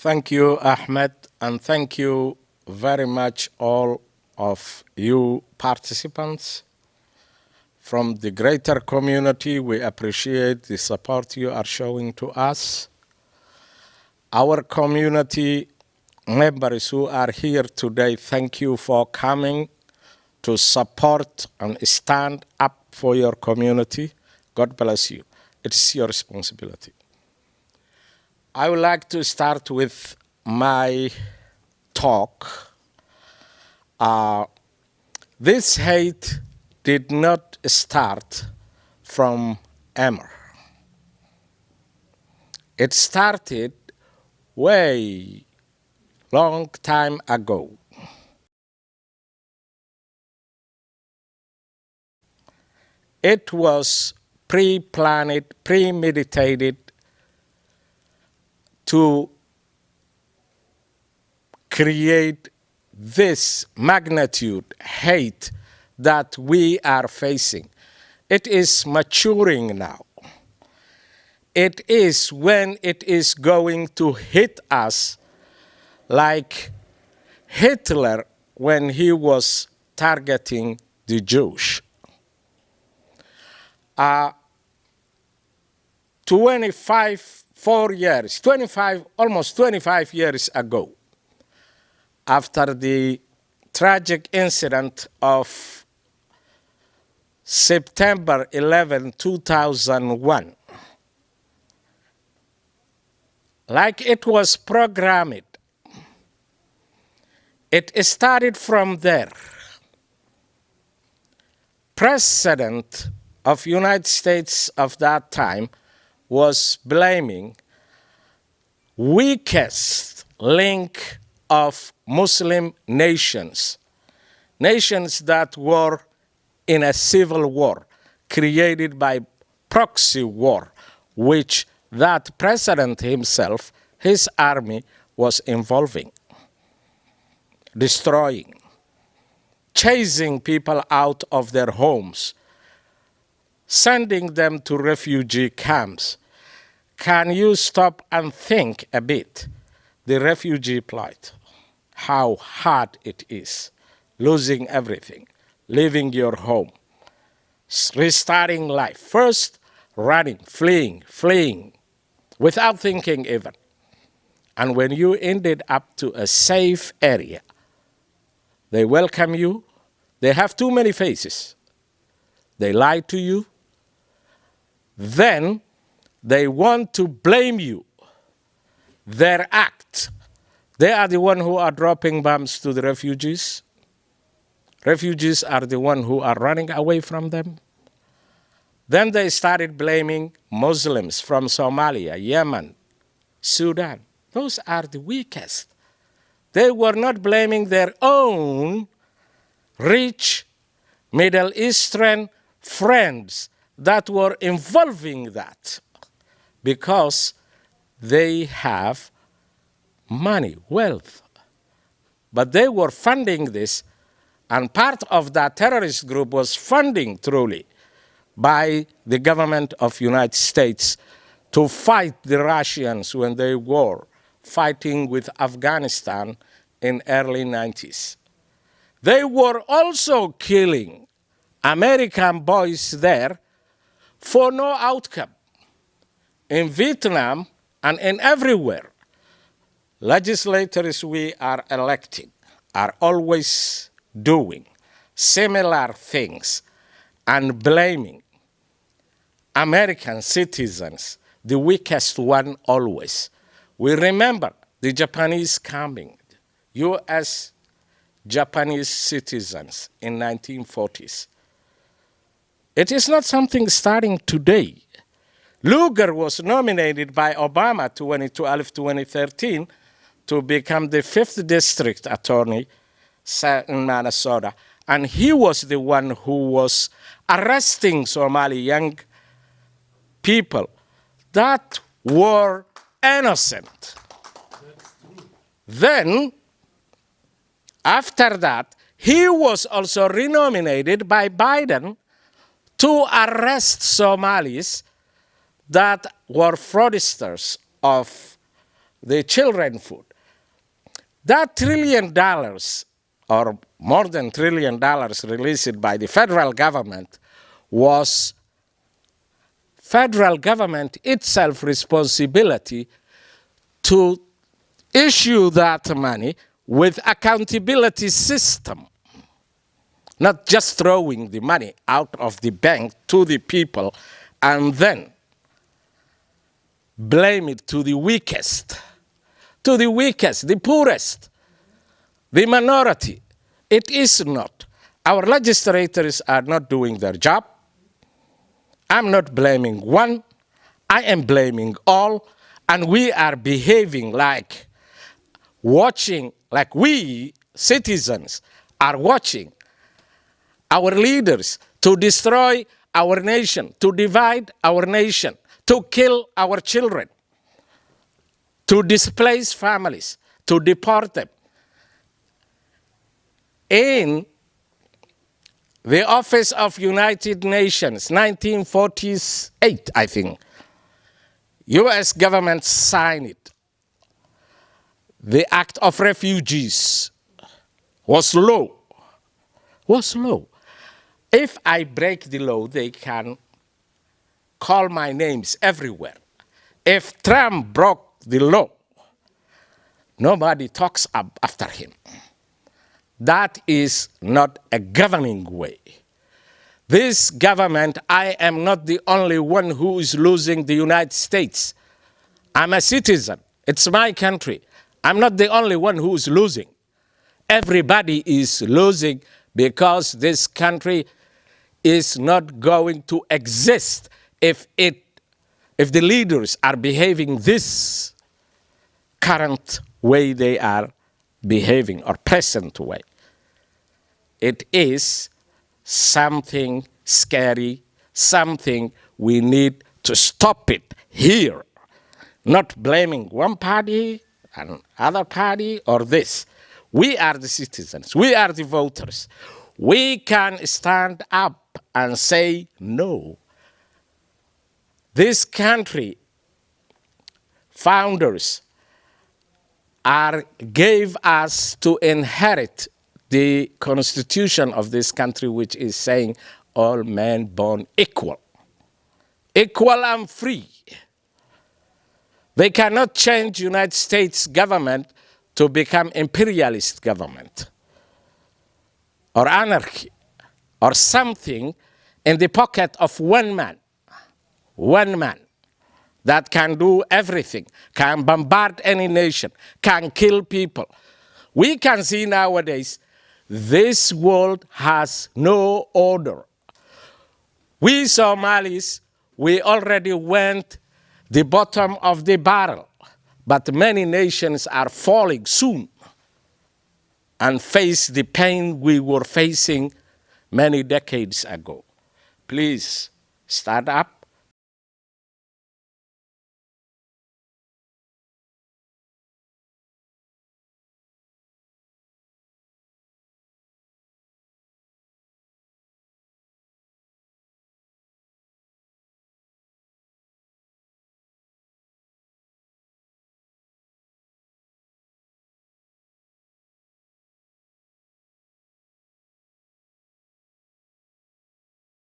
Thank you, Ahmed, and thank you very much all of you participants from the greater community. We appreciate the support you are showing to us. Our community members who are here today, thank you for coming to support and stand up for your community. God bless you. It's your responsibility. I would like to start with my talk. This hate did not start from Emmer. It started way long time ago. It was pre-planned, premeditated to create this magnitude hate that we are facing. It is maturing now. It is when it is going to hit us like Hitler when he was targeting the Jews. almost 25 years ago, after the tragic incident of September 11, 2001, like it was programmed, it started from there. President of United States of that time was blaming weakest link of Muslim nations, nations that were in a civil war created by proxy war, which that president himself, his army was involving, destroying, chasing people out of their homes, sending them to refugee camps. Can you stop and think a bit? The refugee plight, how hard it is, losing everything, leaving your home, restarting life. First, running, fleeing, without thinking even. And when you ended up to a safe area, they welcome you. They have too many faces. They lie to you. Then they want to blame you. Their act. They are the ones who are dropping bombs to the refugees. Refugees are the ones who are running away from them. Then they started blaming Muslims from Somalia, Yemen, Sudan. Those are the weakest. They were not blaming their own rich Middle Eastern friends that were involving that because they have money, wealth. But they were funding this, and part of that terrorist group was funding truly by the government of United States to fight the Russians when they were fighting with Afghanistan in early 90s. They were also killing American boys there for no outcome. In Vietnam and in everywhere, legislators we are electing are always doing similar things and blaming American citizens, the weakest one always. We remember the Japanese coming, U.S. Japanese citizens in 1940s. It is not something starting today. Lugar was nominated by Obama 2012-2013 to become the 5th district attorney in Minnesota. And he was the one who was arresting Somali young people that were innocent. Then, after that, he was also renominated by Biden to arrest Somalis that were fraudsters of the children food. That $1 trillion, or more than $1 trillion released by the federal government, was federal government itself responsibility to issue that money with accountability system, not just throwing the money out of the bank to the people and then blame it to the weakest, the poorest, the minority. It is not. Our legislators are not doing their job. I'm not blaming one. I am blaming all. And we are behaving like we citizens are watching our leaders to destroy our nation, to divide our nation, to kill our children, to displace families, to deport them. In the Office of United Nations, 1948, I think, U.S. government signed it. The Act of Refugees was law. If I break the law, they can call my names everywhere. If Trump broke the law, nobody talks up after him. That is not a governing way. This government, I am not the only one who is losing the United States. I'm a citizen. It's my country. I'm not the only one who is losing. Everybody is losing because this country is not going to exist if the leaders are behaving this current way they are behaving, or present way. It is something scary, something we need to stop it here. Not blaming one party and other party or this. We are the citizens. We are the voters. We can stand up and say no. This country, founders gave us to inherit the constitution of this country, which is saying all men born equal. Equal and free. They cannot change United States government to become imperialist government or anarchy or something in the pocket of one man that can do everything, can bombard any nation, can kill people. We can see nowadays this world has no order. We Somalis, we already went the bottom of the barrel, but many nations are falling soon and face the pain we were facing many decades ago. Please stand up.